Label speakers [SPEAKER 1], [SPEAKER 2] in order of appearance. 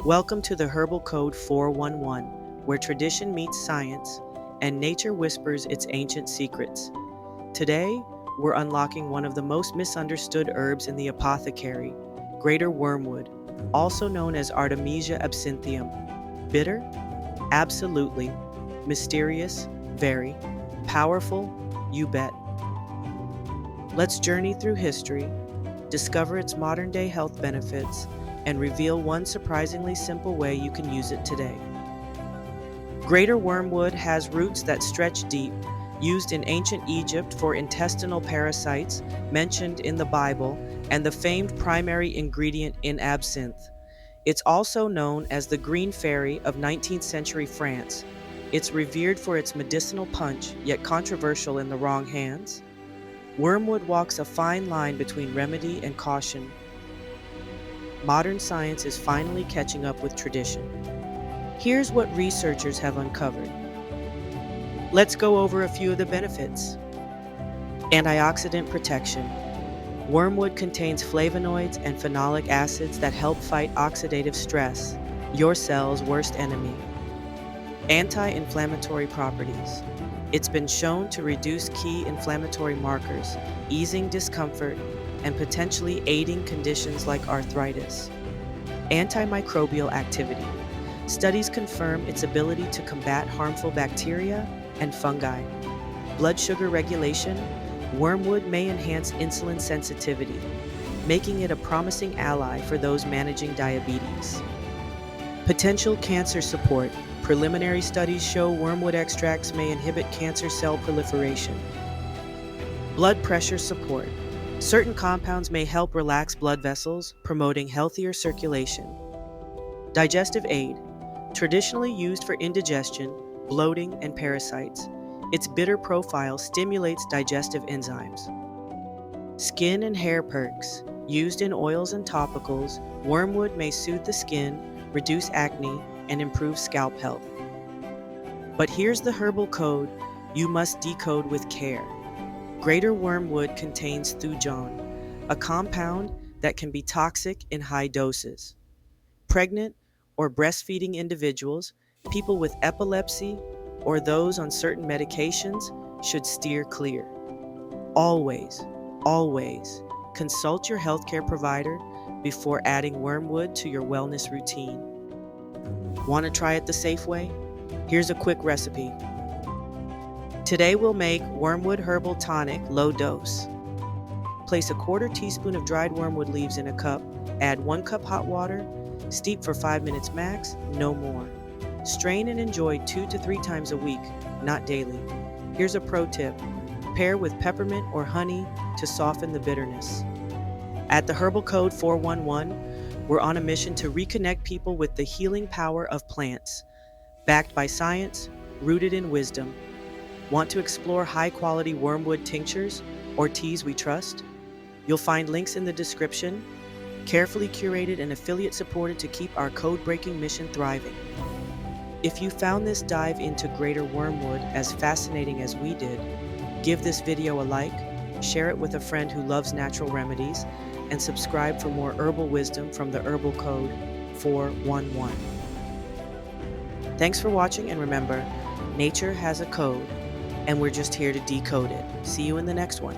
[SPEAKER 1] Welcome to the Herbal Code 411, where tradition meets science and nature whispers its ancient secrets. Today, we're unlocking one of the most misunderstood herbs in the apothecary, Greater Wormwood, also known as Artemisia absinthium. Bitter? Absolutely. Mysterious? Very. Powerful? You bet. Let's journey through history, discover its modern-day health benefits, and reveal one surprisingly simple way you can use it today. Greater Wormwood has roots that stretch deep, used in ancient Egypt for intestinal parasites mentioned in the Bible, and the famed primary ingredient in absinthe. It's also known as the Green Fairy of 19th century France. It's revered for its medicinal punch, yet controversial in the wrong hands. Wormwood walks a fine line between remedy and caution. Modern science is finally catching up with tradition. Here's what researchers have uncovered. Let's go over a few of the benefits. Antioxidant protection. Wormwood contains flavonoids and phenolic acids that help fight oxidative stress, your cell's worst enemy. Anti-inflammatory properties. It's been shown to reduce key inflammatory markers, easing discomfort, and potentially aiding conditions like arthritis. Antimicrobial activity. Studies confirm its ability to combat harmful bacteria and fungi. Blood sugar regulation. Wormwood may enhance insulin sensitivity, making it a promising ally for those managing diabetes. Potential cancer support. Preliminary studies show wormwood extracts may inhibit cancer cell proliferation. Blood pressure support. Certain compounds may help relax blood vessels, promoting healthier circulation. Digestive aid. Traditionally used for indigestion, bloating, and parasites, its bitter profile stimulates digestive enzymes. Skin and hair perks. Used in oils and topicals, wormwood may soothe the skin, reduce acne, and improve scalp health. But here's the herbal code you must decode with care. Greater Wormwood contains thujon, a compound that can be toxic in high doses. Pregnant or breastfeeding individuals, people with epilepsy, or those on certain medications should steer clear. Always, always consult your healthcare provider before adding wormwood to your wellness routine. Want to try it the safe way? Here's a quick recipe. Today we'll make wormwood herbal tonic low dose. Place a 1/4 teaspoon of dried wormwood leaves in a cup, add 1 cup hot water, steep for 5 minutes max, no more. Strain and enjoy 2 to 3 times a week, not daily. Here's a pro tip. Pair with peppermint or honey to soften the bitterness. At the Herbal Code 411, we're on a mission to reconnect people with the healing power of plants, backed by science, rooted in wisdom. Want to explore high-quality wormwood tinctures or teas we trust? You'll find links in the description, carefully curated and affiliate-supported to keep our code-breaking mission thriving. If you found this dive into Greater Wormwood as fascinating as we did, give this video a like, share it with a friend who loves natural remedies, and subscribe for more herbal wisdom from the Herbal Code 411. Thanks for watching, and remember, nature has a code, and we're just here to decode it. See you in the next one.